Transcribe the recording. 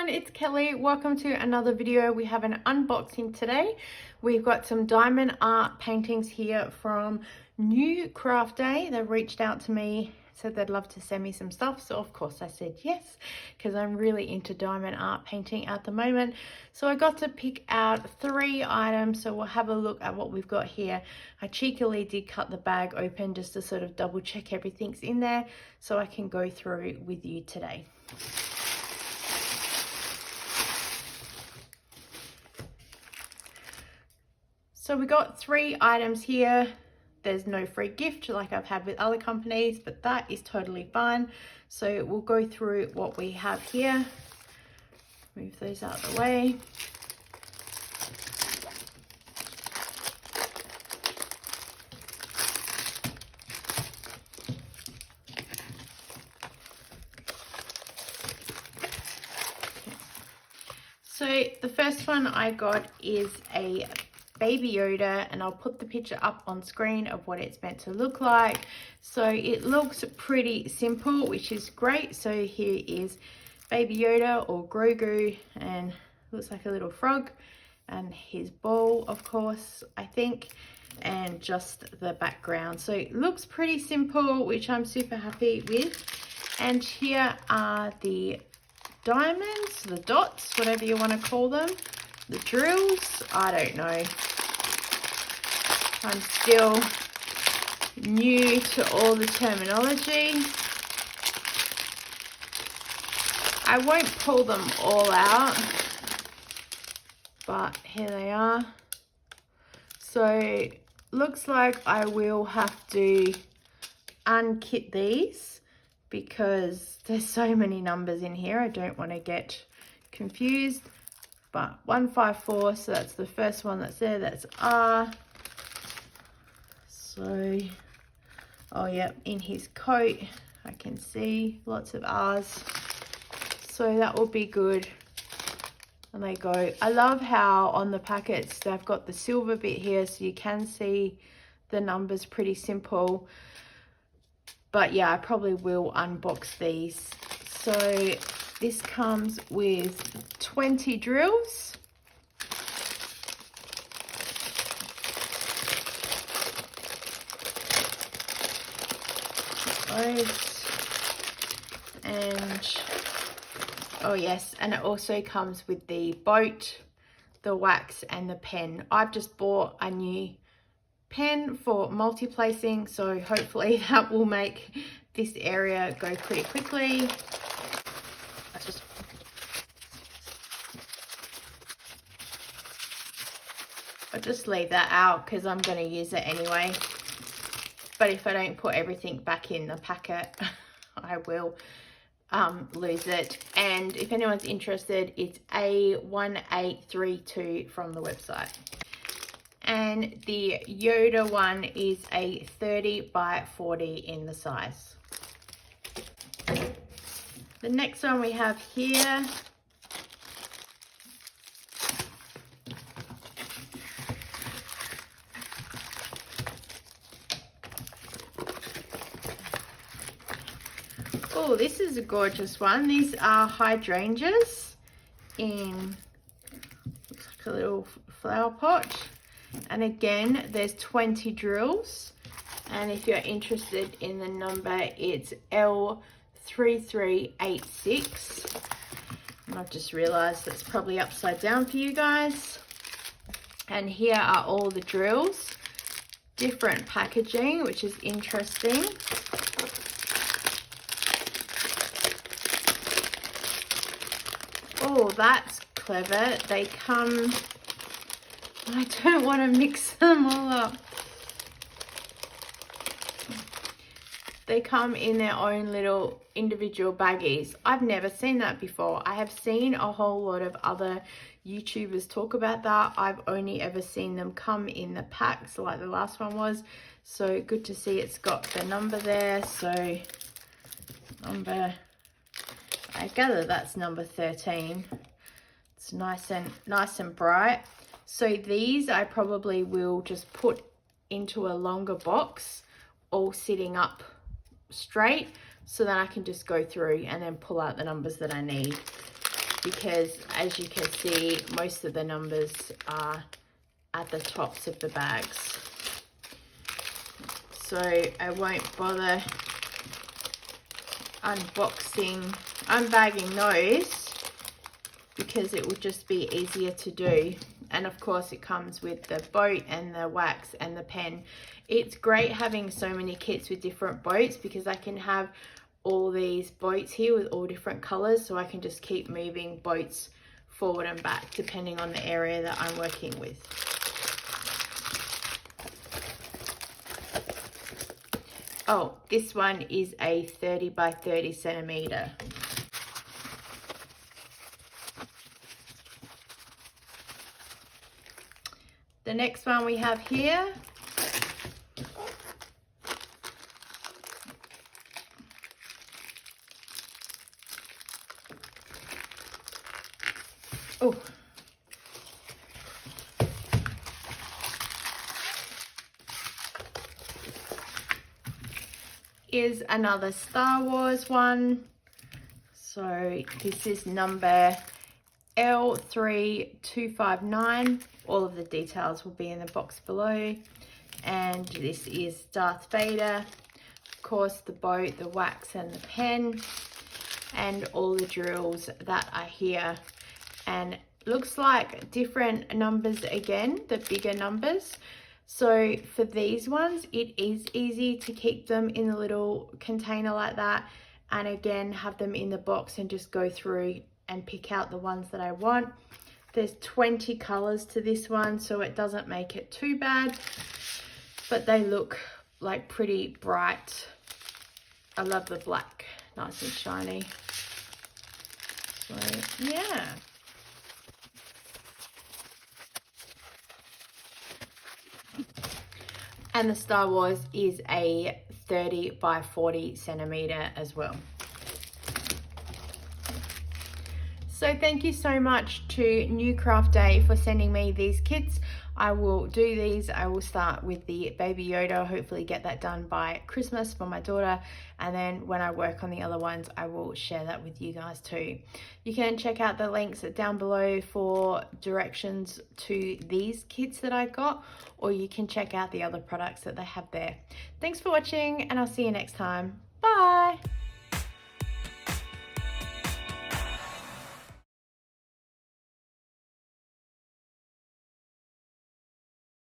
everyone, it's Kelly. Welcome to another video. We have an unboxing today. We've got some diamond art paintings here from New Craft Day. They reached out to me, said they'd love to send me some stuff, so of course I said yes, because I'm really into diamond art painting at the moment. So I got to pick out 3 items, so we'll have a look at what we've got here. I cheekily did cut the bag open just to sort of double check everything's in there so I can go through with you today. So we got 3 items here. There's no free gift like I've had with other companies, but that is totally fine. So we'll go through what we have here. Move those out of the way. So the first one I got is a Baby Yoda, and I'll put the picture up on screen of what it's meant to look like. So it looks pretty simple, which is great. So here is Baby Yoda or Grogu, and looks like a little frog, and his ball, of course, I think, and just the background. So it looks pretty simple, which I'm super happy with. And here are the diamonds, the dots, whatever you want to call them, the drills, I don't know. I'm still new to all the terminology. I won't pull them all out, but here they are. So looks like I will have to unkit these because there's so many numbers in here. I don't want to get confused. But 154, so that's the first one that's there, that's R. So, oh yeah, in his coat, I can see lots of R's. So that will be good. And they go, I love how on the packets they've got the silver bit here, so you can see the numbers pretty simple. But yeah, I probably will unbox these. So this comes with 20 drills. And oh yes, and it also comes with the boat, the wax, and the pen. I've just bought a new pen for multi-placing, so hopefully that will make this area go pretty quickly. I'll just leave that out because I'm going to use it anyway. But if I don't put everything back in the packet, I will lose it. And if anyone's interested, it's A1832 from the website. And the Yoda one is a 30 by 40 in the size. The next one we have here oh, this is a gorgeous one. These are hydrangeas in, looks like a little flower pot. And again, there's 20 drills. And if you're interested in the number, it's L3386. And I've just realized that's probably upside down for you guys. And here are all the drills. Different packaging, which is interesting. Oh, that's clever. They come, I don't want to mix them all up. They come in their own little individual baggies. I've never seen that before. I have seen a whole lot of other YouTubers talk about that. I've only ever seen them come in the packs like the last one was. So good to see it's got the number there. So number, I gather that's number 13. It's nice and bright. So these I probably will just put into a longer box, all sitting up straight, so then I can just go through and then pull out the numbers that I need. because as you can see, most of the numbers are at the tops of the bags. So I won't bother unbagging those because it will just be easier to do. And of course it comes with the boat and the wax and the pen. It's great having so many kits with different boats because I can have all these boats here with all different colors, so I can just keep moving boats forward and back depending on the area that I'm working with. Oh, this one is a 30 by 30 centimeter. The next one we have here is another Star Wars one. So this is number L3259. All of the details will be in the box below. And this is Darth Vader. Of course, the boat, the wax and the pen, and all the drills that are here. And looks like different numbers again, the bigger numbers. So for these ones, it is easy to keep them in a little container like that, and again have them in the box and just go through and pick out the ones that I want. There's 20 colors to this one, so it doesn't make it too bad, but they look like pretty bright. I love the black, nice and shiny. So yeah. And the Star Wars is a 30 by 40 centimeter as well. So thank you so much to New Craft Day for sending me these kits. I will do these. I will start with the Baby Yoda, hopefully get that done by Christmas for my daughter. And then when I work on the other ones, I will share that with you guys too. You can check out the links down below for directions to these kits that I got, or you can check out the other products that they have there. Thanks for watching, and I'll see you next time. Bye.